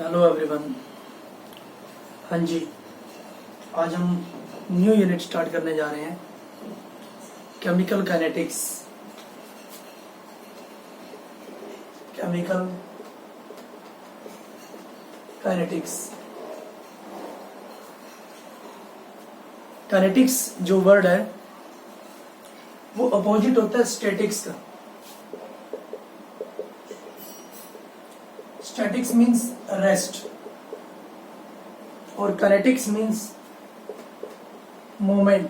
Hello everyone. हाँ जी, आज हम न्यू यूनिट स्टार्ट करने जा रहे हैं, chemical kinetics. Chemical kinetics. Kinetics जो वर्ड है वो अपोजिट होता है स्टैटिक्स का। स्टैटिक्स मीन्स रेस्ट और काइनेटिक्स मीन्स मूवमेंट।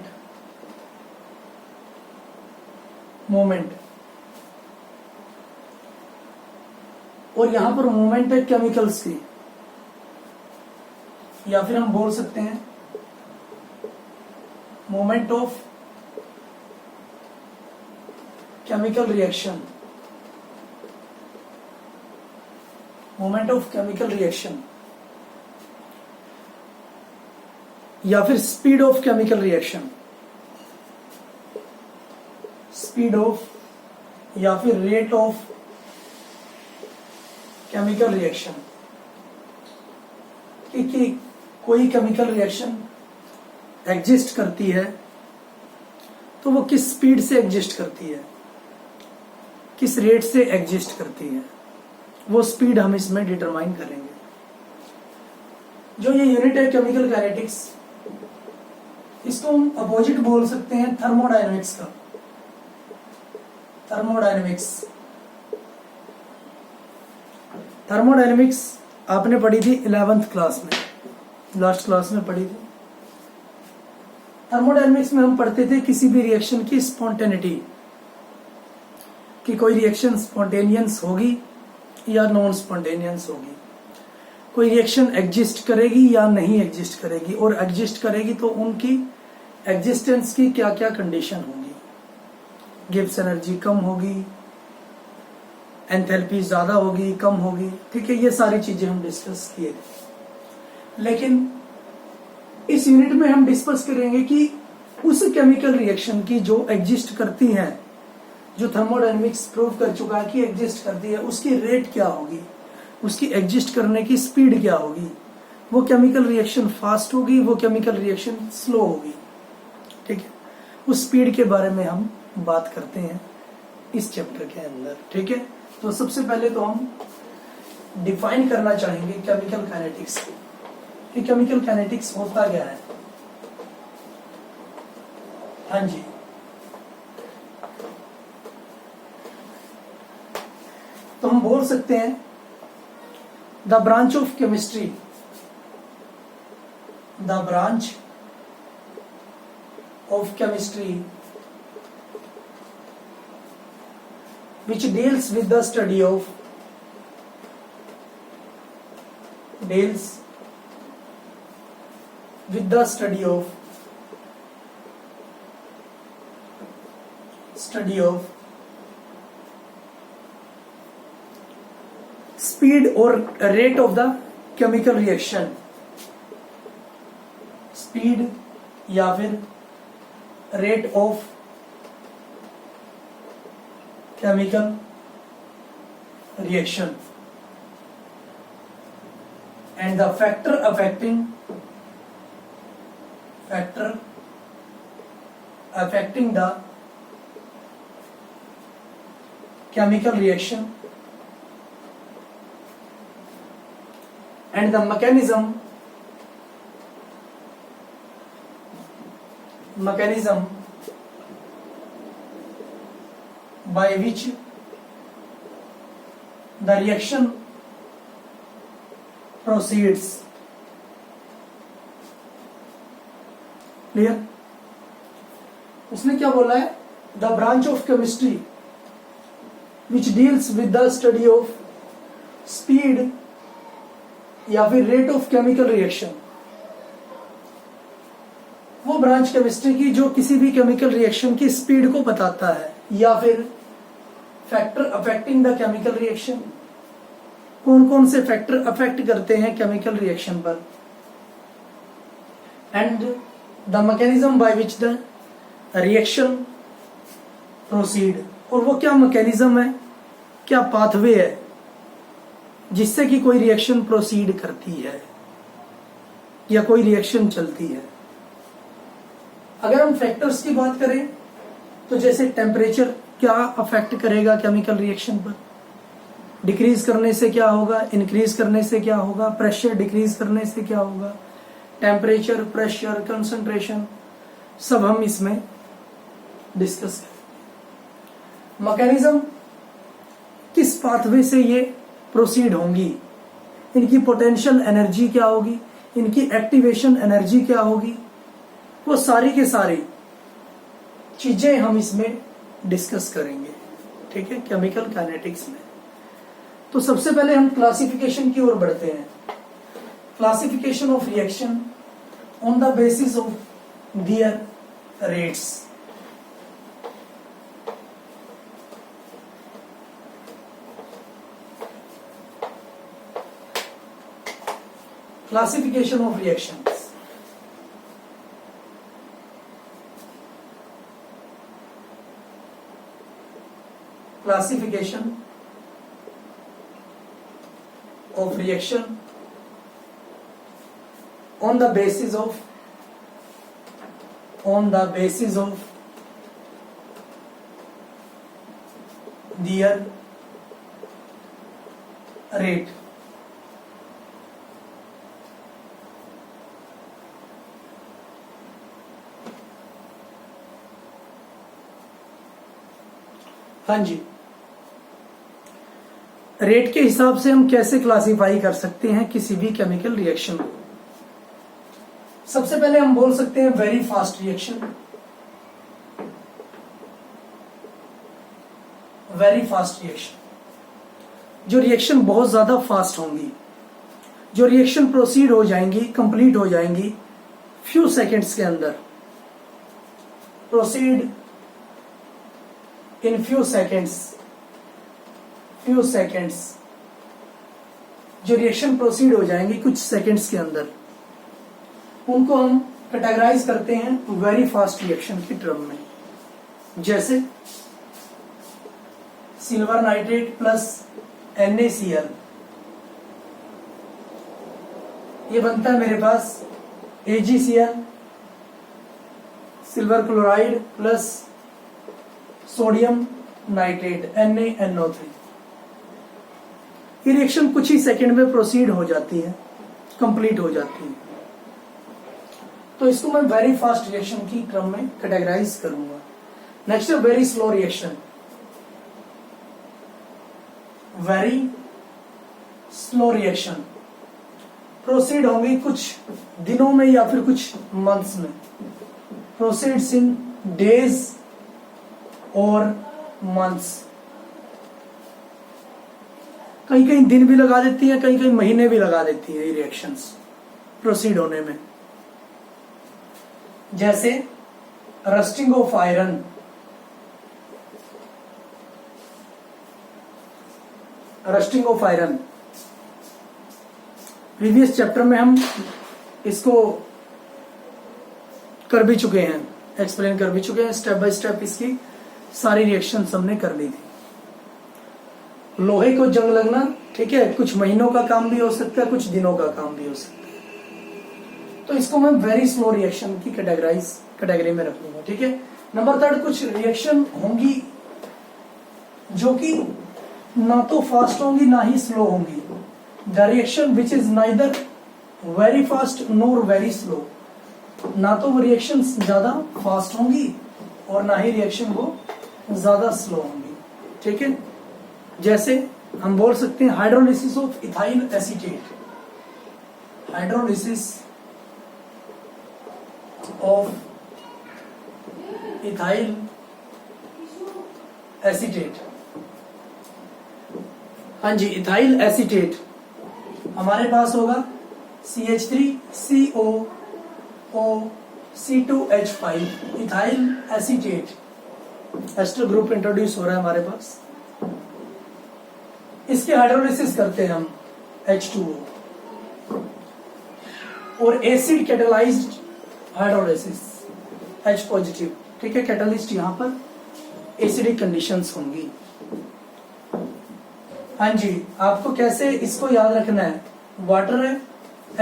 और यहां पर मूवमेंट है केमिकल्स की, या फिर हम बोल सकते हैं movement of chemical reaction. Moment of chemical reaction या फिर speed of chemical reaction. Speed of या फिर रेट ऑफ केमिकल रिएक्शन कि कोई केमिकल रिएक्शन एग्जिस्ट करती है तो वो किस स्पीड से एग्जिस्ट करती है, किस रेट से एग्जिस्ट करती है, वो स्पीड हम इसमें डिटरमाइन करेंगे। जो ये यूनिट है केमिकल काइनेटिक्स, इसको हम अपोजिट बोल सकते हैं थर्मोडायनेमिक्स का। थर्मोडायनेमिक्स आपने पढ़ी थी 11th क्लास में, लास्ट क्लास में पढ़ी थी। थर्मोडायनेमिक्स में हम पढ़ते थे किसी भी रिएक्शन की स्पॉन्टेनिटी, कि कोई रिएक्शन स्पॉन्टेनियस होगी या नॉन स्पॉन्टेनियस होगी, कोई रिएक्शन एग्जिस्ट करेगी या नहीं एग्जिस्ट करेगी, और एग्जिस्ट करेगी तो उनकी एग्जिस्टेंस की क्या क्या कंडीशन होगी। गिब्स एनर्जी कम होगी, एंथैल्पी ज्यादा होगी, कम होगी, ठीक है, ये सारी चीजें हम डिस्कस किए थे। लेकिन इस यूनिट में हम डिस्कस करेंगे कि उस केमिकल रिएक्शन की जो एग्जिस्ट करती हैं, जो थर्मोडायनेमिक्स प्रूव कर चुका है कि एग्जिस्ट करती है, उसकी रेट क्या होगी, उसकी एग्जिस्ट करने की स्पीड क्या होगी। वो केमिकल रिएक्शन फास्ट होगी, वो केमिकल रिएक्शन स्लो होगी, ठीक है। उस स्पीड के बारे में हम बात करते हैं इस चैप्टर के अंदर, ठीक है। तो सबसे पहले तो हम डिफाइन करना चाहेंगे केमिकल काइनेटिक्स को, कि केमिकल काइनेटिक्स होता क्या है। हाँ जी, तो हम बोल सकते हैं the branch of chemistry, the branch of chemistry which deals with the study of speed or rate of the chemical reaction। speed या फिर rate of chemical reaction and the factor affecting the chemical reaction and the mechanism by which the reaction proceeds। Clear? उसने क्या बोला है? The branch of chemistry which deals with the study of speed या फिर rate of chemical reaction. वो branch chemistry की जो किसी भी केमिकल रिएक्शन की स्पीड को बताता है, या फिर factor affecting the chemical reaction, कौन कौन से फैक्टर अफेक्ट करते हैं केमिकल रिएक्शन पर, and the mechanism by which the reaction proceed, और वो क्या मैकेनिज्म है, क्या पाथवे है जिससे कि कोई रिएक्शन प्रोसीड करती है या कोई रिएक्शन चलती है। अगर हम फैक्टर्स की बात करें तो जैसे टेम्परेचर क्या अफेक्ट करेगा केमिकल रिएक्शन पर, डिक्रीज करने से क्या होगा, इंक्रीज करने से क्या होगा, प्रेशर डिक्रीज करने से क्या होगा, टेम्परेचर, प्रेशर, कंसंट्रेशन सब हम इसमें डिस्कस करेंगे। मैकेनिज्म किस पाथवे से ये प्रोसीड होंगी, इनकी पोटेंशियल एनर्जी क्या होगी, इनकी एक्टिवेशन एनर्जी क्या होगी, वो सारी के सारी चीजें हम इसमें डिस्कस करेंगे। ठीक है, केमिकल काइनेटिक्स में। तो सबसे पहले हम क्लासिफिकेशन की ओर बढ़ते हैं। Classification of reaction on the basis of their rates. Classification of reactions. Classification of reaction on the basis of their rate। हाँ जी, रेट के हिसाब से हम कैसे क्लासिफाई कर सकते हैं किसी भी केमिकल रिएक्शन को। सबसे पहले हम बोल सकते हैं very fast reaction. Very fast reaction, जो रिएक्शन बहुत ज्यादा फास्ट होंगी, जो रिएक्शन प्रोसीड हो जाएंगी, कंप्लीट हो जाएंगी फ्यू सेकेंड्स के अंदर, प्रोसीड इन फ्यू सेकेंड्स, जो रिएक्शन प्रोसीड हो जाएंगी कुछ सेकेंड्स के अंदर, उनको हम कैटेगराइज करते हैं वेरी फास्ट रिएक्शन की टर्म में। जैसे सिल्वर नाइट्रेट प्लस NaCl, ये बनता है मेरे पास AgCl, silver chloride plus sodium nitrate NaNO3। ये रिएक्शन कुछ ही सेकंड में प्रोसीड हो जाती है, कंप्लीट हो जाती है। तो इसको मैं वेरी फास्ट रिएक्शन की क्रम में कैटेगराइज करूंगा। नेक्स्ट है very slow reaction. Very slow reaction proceed होंगी कुछ दिनों में या फिर कुछ मंथ्स में, प्रोसीड्स इन डेज और मंथ्स। कहीं कहीं दिन भी लगा देती है, कहीं कहीं महीने भी लगा देती है ये रिएक्शंस प्रोसीड होने में। जैसे rusting of iron, rusting of iron previous chapter में हम इसको कर भी चुके हैं, एक्सप्लेन कर भी चुके हैं, स्टेप बाय स्टेप इसकी सारी रिएक्शन हमने कर ली थी। लोहे को जंग लगना, ठीक है, कुछ महीनों का काम भी हो सकता है, कुछ दिनों का काम भी हो सकता है। तो इसको मैं वेरी स्लो रिएक्शन की कैटेगरी में रखूंगा। ठीक है। नंबर 3, कुछ रिएक्शन होंगी जो कि ना तो फास्ट होंगी ना ही स्लो होंगी। The reaction which is neither very fast NOR very slow, ना तो वो रिएक्शन ज्यादा फास्ट होंगी और ना ही रिएक्शन वो ज्यादा स्लो होंगी। ठीक है। जैसे हम बोल सकते हैं hydrolysis of ethyl acetate, hydrolysis of ethyl acetate. हाँ जी, इथाइल एसीटेट हमारे पास होगा CH3COOC2H5, ethyl acetate. Ester group introduce हो रहा है हमारे पास। इसके हाइड्रोलिसिस करते हैं हम H2O, और acid catalysed hydrolysis H positive. ठीक है, कैटालिस्ट यहां पर एसिडिक कंडीशंस होंगी। हाँ जी, आपको कैसे इसको याद रखना है, वाटर है,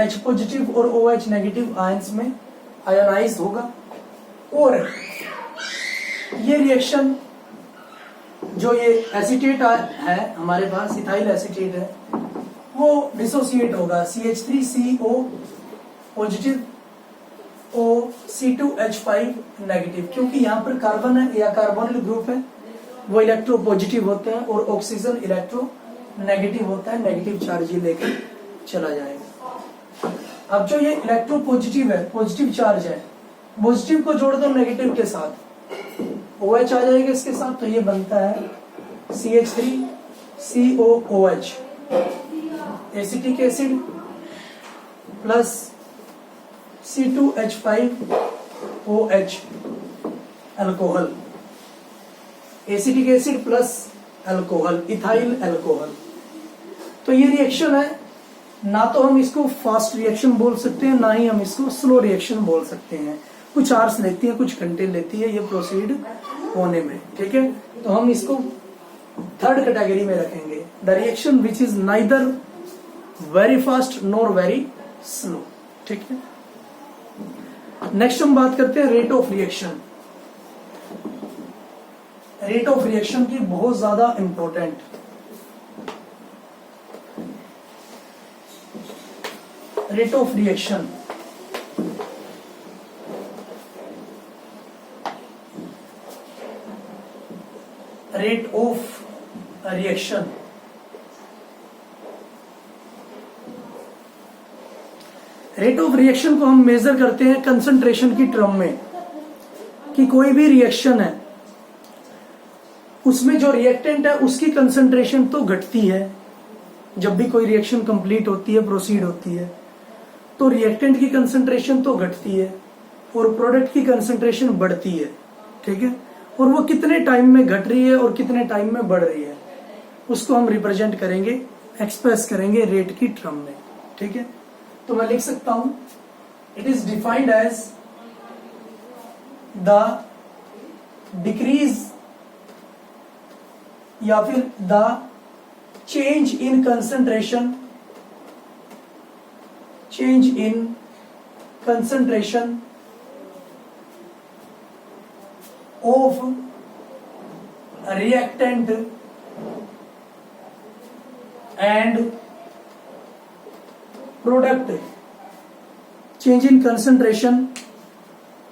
H पॉजिटिव और OH नेगेटिव आयंस में आयोनाइज होगा, और ये रिएक्शन जो ये एसीटेट है हमारे पास, इथाइल एसीटेट है, वो डिसोसिएट होगा CH3CO positive O C2H5 negative, क्योंकि यहाँ पर कार्बन है या कार्बोनिल ग्रुप है, वो इलेक्ट्रो पॉजिटिव होते हैं और ऑक्सीजन इलेक्ट्रो नेगेटिव होता है, नेगेटिव चार्ज ही लेकर चला जाएगा। अब जो ये इलेक्ट्रो पॉजिटिव है, पॉजिटिव चार्ज है, पॉजिटिव को जोड़ दो नेगेटिव के साथ, OH आ जाएगा इसके साथ, तो ये बनता है CH3COOH, acetic acid plus C2H5OH alcohol, acetic acid plus alcohol, ethyl alcohol. तो ये रिएक्शन है, ना तो हम इसको फास्ट रिएक्शन बोल सकते हैं, ना ही हम इसको स्लो रिएक्शन बोल सकते हैं। कुछ आवर्स लेती है, कुछ घंटे लेती है ये प्रोसीड होने में, ठीक है। तो हम इसको थर्ड कैटेगरी में रखेंगे, the reaction which is neither very fast nor very slow, ठीक है। नेक्स्ट हम बात करते हैं rate of reaction. Rate of reaction की बहुत ज्यादा important, rate of reaction, rate of reaction rate of reaction को हम मेजर करते हैं कंसंट्रेशन की टर्म में, कि कोई भी रिएक्शन है उसमें जो रिएक्टेंट है उसकी कंसंट्रेशन तो घटती है, जब भी कोई रिएक्शन कंप्लीट होती है, प्रोसीड होती है, तो रिएक्टेंट की कंसंट्रेशन तो घटती है और प्रोडक्ट की कंसंट्रेशन बढ़ती है, ठीक है। और वो कितने टाइम में घट रही है और कितने टाइम में बढ़ रही है, उसको हम रिप्रेजेंट करेंगे, एक्सप्रेस करेंगे रेट की टर्म में, ठीक है। तो मैं लिख सकता हूं, it is defined as the decrease या फिर the change in concentration, change in concentration of reactant and product, change in concentration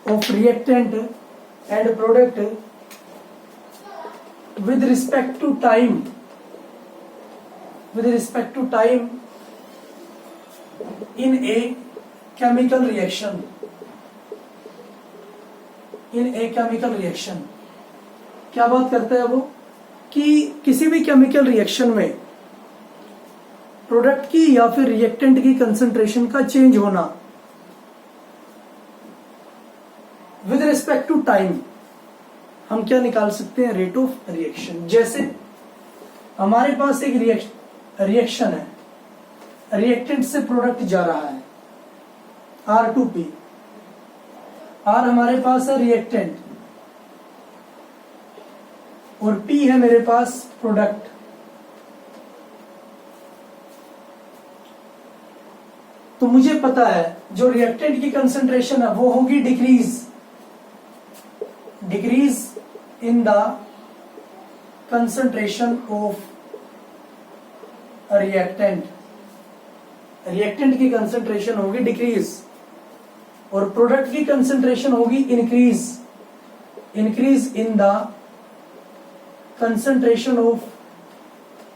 of reactant and product with respect to time, with respect to time in a chemical reaction, in a chemical reaction। क्या बात करता है वो, कि किसी भी chemical reaction में product की या फिर रिएक्टेंट की कंसंट्रेशन का चेंज होना विद रिस्पेक्ट टू टाइम, हम क्या निकाल सकते हैं, रेट ऑफ रिएक्शन। जैसे हमारे पास एक रिएक्शन है, रिएक्टेंट से प्रोडक्ट जा रहा है R2P, R हमारे पास है रिएक्टेंट और P है मेरे पास प्रोडक्ट। तो मुझे पता है जो रिएक्टेंट की कंसंट्रेशन है वो होगी decrease in the concentration of reactant, reactant की कंसंट्रेशन होगी डिक्रीज और प्रोडक्ट की कंसंट्रेशन होगी increase in the concentration of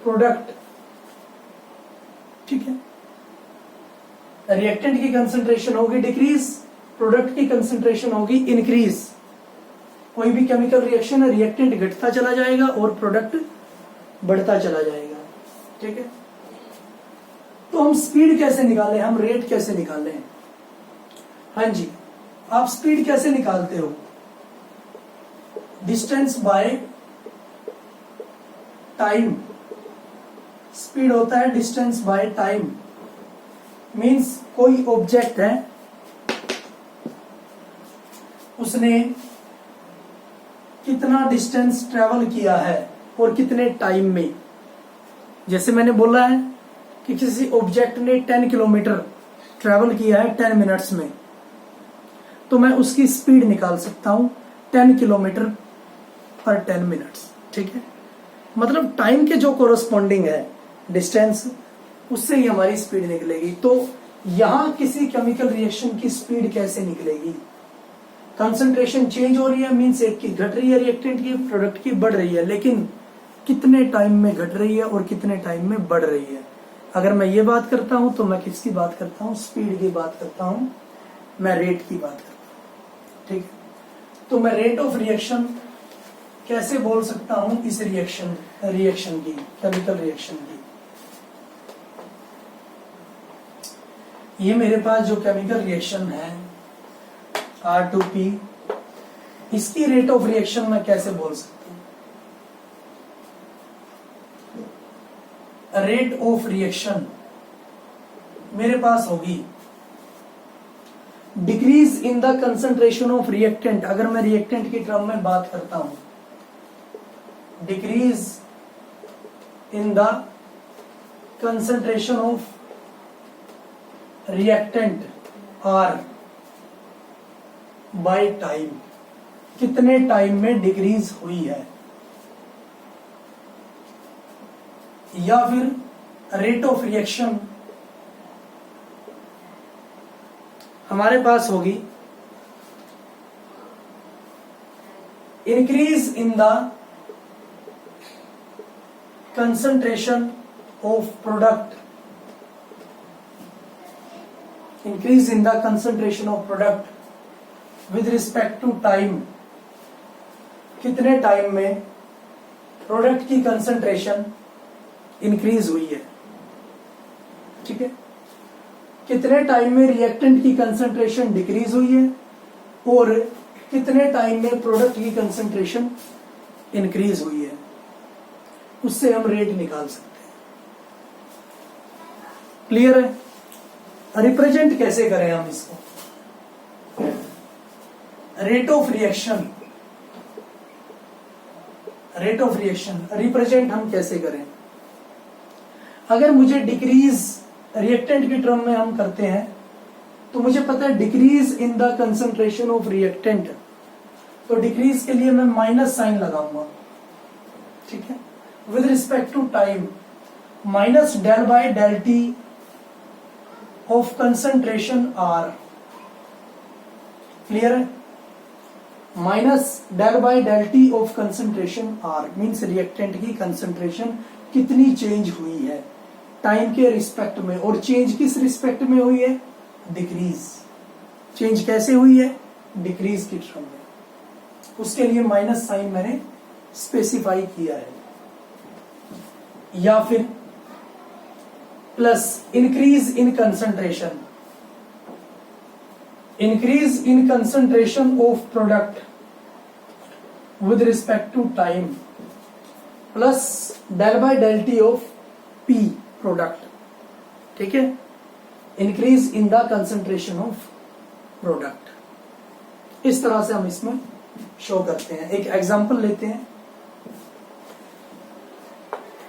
product, ठीक है। रिएक्टेंट की कंसंट्रेशन होगी डिक्रीज, प्रोडक्ट की कंसंट्रेशन होगी इंक्रीज। कोई भी केमिकल रिएक्शन है, रिएक्टेंट घटता चला जाएगा और प्रोडक्ट बढ़ता चला जाएगा, ठीक है। तो हम स्पीड कैसे निकालें, हम रेट कैसे निकालें? हाँ जी, आप स्पीड कैसे निकालते हो? डिस्टेंस बाय टाइम, स्पीड होता है डिस्टेंस बाय टाइम। मीन्स कोई ऑब्जेक्ट है, उसने कितना डिस्टेंस ट्रेवल किया है और कितने टाइम में, जैसे मैंने बोला है कि किसी ऑब्जेक्ट ने 10 किलोमीटर ट्रेवल किया है 10 मिनट्स में, तो मैं उसकी स्पीड निकाल सकता हूं 10 किलोमीटर पर 10 मिनट्स। ठीक है, मतलब टाइम के जो कोरोस्पॉन्डिंग है डिस्टेंस, उससे ही हमारी स्पीड निकलेगी। तो यहां किसी केमिकल रिएक्शन की स्पीड कैसे निकलेगी? कंसंट्रेशन चेंज हो रही है, मीन्स एक की घट रही है, रिएक्टेंट की, प्रोडक्ट की बढ़ रही है, लेकिन कितने टाइम में घट रही है और कितने टाइम में बढ़ रही है। अगर मैं ये बात करता हूं तो मैं किसकी बात करता हूं? स्पीड की बात करता हूं, मैं रेट की बात करता हूं। ठीक है, तो मैं रेट ऑफ रिएक्शन कैसे बोल सकता हूं इस रिएक्शन की, केमिकल रिएक्शन की? ये मेरे पास जो केमिकल रिएक्शन है R2P, इसकी रेट ऑफ रिएक्शन मैं कैसे बोल सकता हूं? रेट ऑफ रिएक्शन मेरे पास होगी decrease in the concentration of reactant. अगर मैं रिएक्टेंट की टर्म में बात करता हूं, decrease in the concentration of reactant R by time, कितने टाइम में डिक्रीज हुई है। या फिर रेट ऑफ रिएक्शन हमारे पास होगी increase in the concentration of product, increase in the concentration of product with respect to time, कितने टाइम में प्रोडक्ट की कंसंट्रेशन इंक्रीज हुई है। ठीक है, कितने टाइम में रिएक्टेंट की कंसंट्रेशन डिक्रीज हुई है और कितने टाइम में प्रोडक्ट की कंसंट्रेशन इंक्रीज हुई है, उससे हम रेट निकाल सकते हैं। क्लियर है? रिप्रेजेंट कैसे करें हम इसको? रेट ऑफ रिएक्शन रिप्रेजेंट हम कैसे करें? अगर मुझे डिक्रीज रिएक्टेंट की टर्म में हम करते हैं तो मुझे पता है decrease in the concentration of reactant, तो डिक्रीज के लिए मैं माइनस साइन लगाऊंगा। ठीक है, with respect to time minus del by del t of concentration R। Clear है? Minus del by del t of concentration R means reactant की concentration कितनी चेंज हुई है टाइम के रिस्पेक्ट में, और चेंज किस रिस्पेक्ट में हुई है? डिक्रीज। चेंज कैसे हुई है? डिक्रीज की टर्म में। उसके लिए माइनस साइन मैंने स्पेसिफाई किया है। या फिर plus increase in concentration, increase in concentration of product with respect to time plus del by del t of P product. ठीक है, increase in the concentration of product. इस तरह से हम इसमें शो करते हैं। एक एग्जांपल लेते हैं,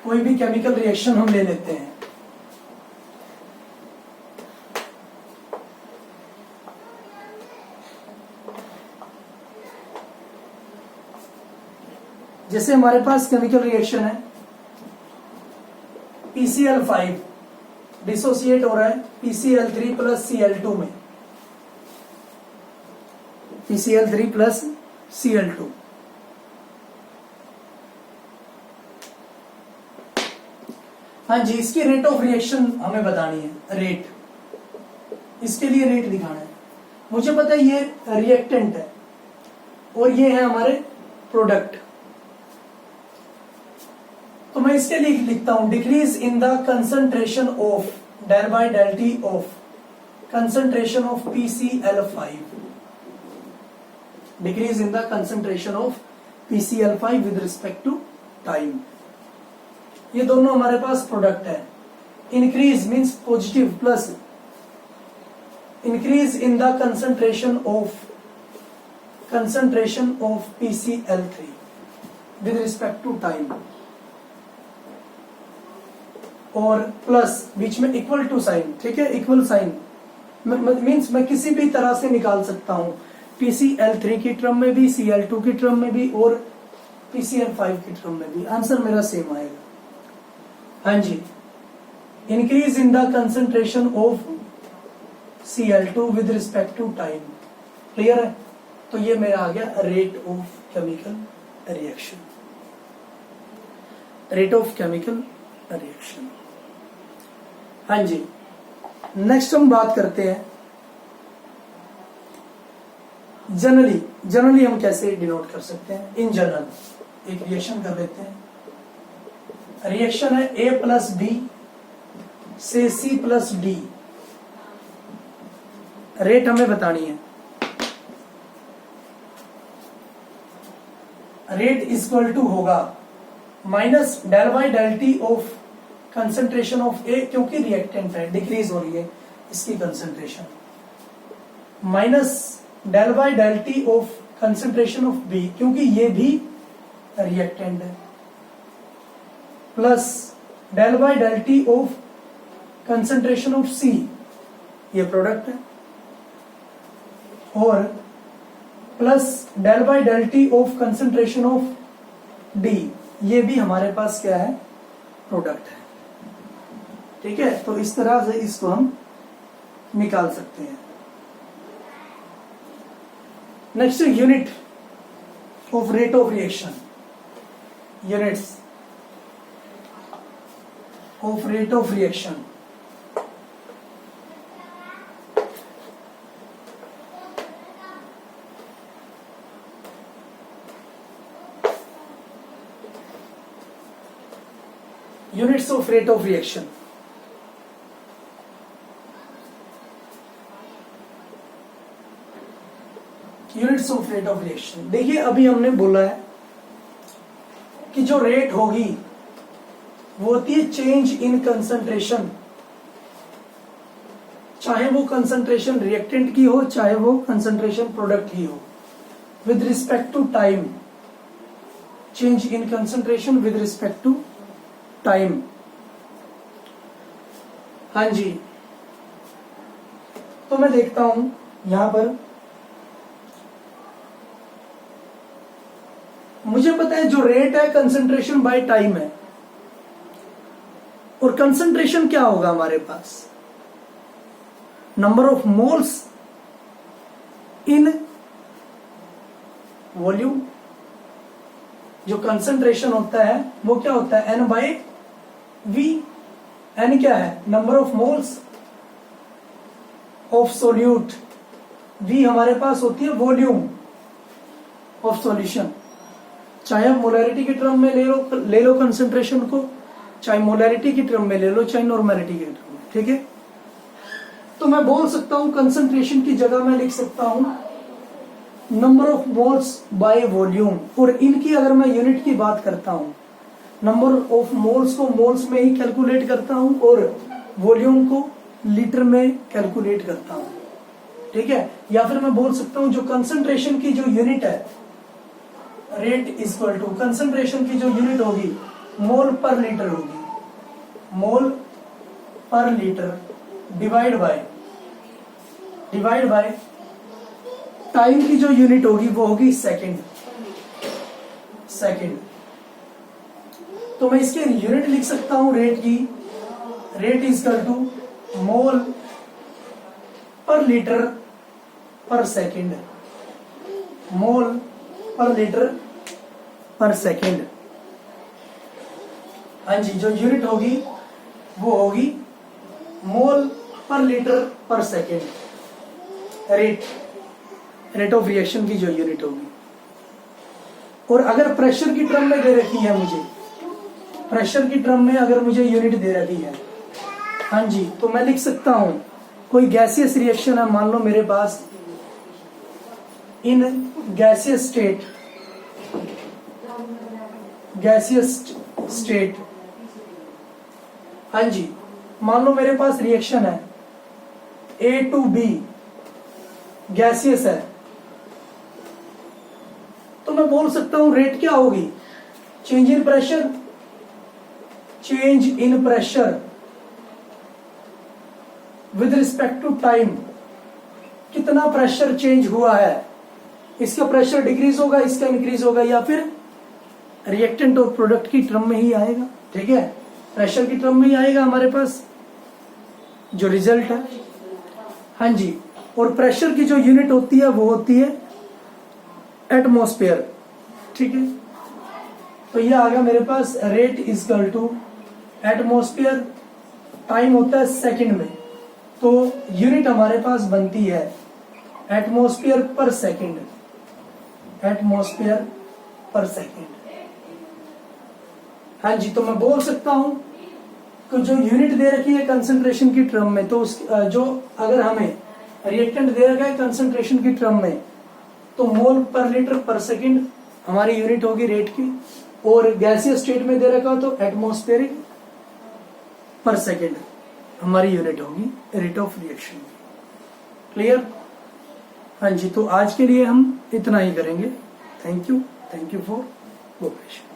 कोई भी केमिकल रिएक्शन हम ले लेते हैं। जैसे हमारे पास केमिकल रिएक्शन है PCl5 डिसोसिएट हो रहा है PCl3 प्लस Cl2 में, PCl3 प्लस Cl2। हाँ जी, इसकी रेट ऑफ रिएक्शन हमें बतानी है। रेट, इसके लिए रेट दिखाना है। मुझे पता है ये रिएक्टेंट है और ये है हमारे प्रोडक्ट, तो मैं इसके लिए लिखता हूं decrease in the concentration of del by del t of concentration of PCl5, decrease in the concentration of PCl5 with respect to time. ये दोनों हमारे पास प्रोडक्ट है। Increase means positive, plus increase in the concentration of PCl3 with respect to time. और plus बीच में equal to sign, ठीक है, इक्वल साइन मीन्स मैं किसी भी तरह से निकाल सकता हूं, PCl3 की टर्म में भी, Cl2 की टर्म में भी और PCl5 की टर्म में भी, आंसर मेरा सेम आएगा। हाँ जी, increase in the concentration of Cl2 with respect to time, clear है। तो ये मेरा आ गया rate of chemical reaction, rate of chemical reaction. हाँ जी, नेक्स्ट हम बात करते हैं जनरली हम कैसे डिनोट कर सकते हैं। इन जनरल एक रिएक्शन कर लेते हैं। रिएक्शन है A प्लस B से C प्लस D, रेट हमें बतानी है। रेट इक्वल टू होगा minus del by del t of concentration of A, क्योंकि रिएक्टेंट है, डिक्रीज हो रही है इसकी concentration, minus del by del t of concentration of B, क्योंकि ये भी रिएक्टेंट है, plus del by del t of concentration of C, ये प्रोडक्ट है, और plus del by del t of concentration of D, ये भी हमारे पास क्या है, प्रोडक्ट है। ठीक है, तो इस तरह से इसको हम निकाल सकते हैं। Next unit of rate of reaction, units of rate of reaction. Units of rate of reaction, units of rate of reaction. देखिए अभी हमने बोला है कि जो रेट होगी वो होती है चेंज इन कंसंट्रेशन, चाहे वो कंसंट्रेशन रिएक्टेंट की हो चाहे वो कंसंट्रेशन प्रोडक्ट की हो, with respect to time, change in concentration with respect to time. हाँ जी, तो मैं देखता हूं यहां पर, मुझे पता है जो रेट है कंसंट्रेशन बाय टाइम है, और कंसंट्रेशन क्या होगा हमारे पास, number of moles in volume. जो कंसंट्रेशन होता है वो क्या होता है, N बाय V। N क्या है, number of moles of solute, V हमारे पास होती है वॉल्यूम ऑफ सॉल्यूशन। चाहे आप मोलैरिटी की टर्म में ले लो कंसंट्रेशन को, चाहे मोलैरिटी की टर्म में ले लो, चाहे नॉर्मैलिटी की टर्म में, ठीक है। तो मैं बोल सकता हूं कंसंट्रेशन की जगह मैं लिख सकता हूं number of moles by volume, और इनकी अगर मैं यूनिट की बात करता हूं, नंबर ऑफ मोल्स को मोल्स में ही कैलकुलेट करता हूं और वॉल्यूम को लीटर में कैलकुलेट करता हूं, ठीक है। या फिर मैं बोल सकता हूं जो कंसंट्रेशन की जो यूनिट है, रेट इक्वल टू कंसंट्रेशन की जो यूनिट होगी मोल पर लीटर होगी, मोल पर लीटर डिवाइड बाय टाइम की जो यूनिट होगी वो होगी सेकंड। तो मैं इसके यूनिट लिख सकता हूं रेट की, रेट इक्वल टू मोल पर लीटर पर सेकंड, मोल पर लीटर पर सेकंड। हाँ जी, जो यूनिट होगी वो होगी मोल पर लीटर पर सेकंड, रेट ऑफ रिएक्शन की जो यूनिट होगी। और अगर प्रेशर की टर्म में दे रखी है मुझे, प्रेशर की टर्म में अगर मुझे यूनिट दे रखी है, हाँ जी, तो मैं लिख सकता हूं कोई गैसियस रिएक्शन है, मान लो मेरे पास इन गैसियस स्टेट, हाँ जी, मान लो मेरे पास रिएक्शन है A टू B, गैसियस है, तो मैं बोल सकता हूं रेट क्या होगी, change in pressure change in pressure with respect to time, कितना प्रेशर चेंज हुआ है, इसका प्रेशर डिक्रीज होगा, इसका इंक्रीज होगा, या फिर रिएक्टेंट और प्रोडक्ट की टर्म में ही आएगा। ठीक है, प्रेशर की टर्म में ही आएगा हमारे पास जो रिजल्ट है। हाँ जी, और प्रेशर की जो यूनिट होती है वो होती है एटमॉस्फेयर। ठीक है, तो ये आ गया मेरे पास rate equal to atmosphere, time होता है सेकंड में, तो यूनिट हमारे पास बनती है एटमॉस्फेयर पर सेकंड, एटमॉस्फेयर पर सेकंड। हाँ जी, तो मैं बोल सकता हूं कि जो यूनिट दे रखी है कंसंट्रेशन की टर्म में, तो उस जो अगर हमें रिएक्टेंट दे रखा है कंसंट्रेशन की टर्म में, तो मोल पर लीटर पर सेकंड हमारी यूनिट होगी रेट की, और गैसीय स्टेट में दे रखा हो तो एटमॉस्फेरिक पर सेकंड हमारी यूनिट होगी रेट ऑफ रिएक्शन। क्लियर? हाँ जी, तो आज के लिए हम इतना ही करेंगे। Thank you for cooperation.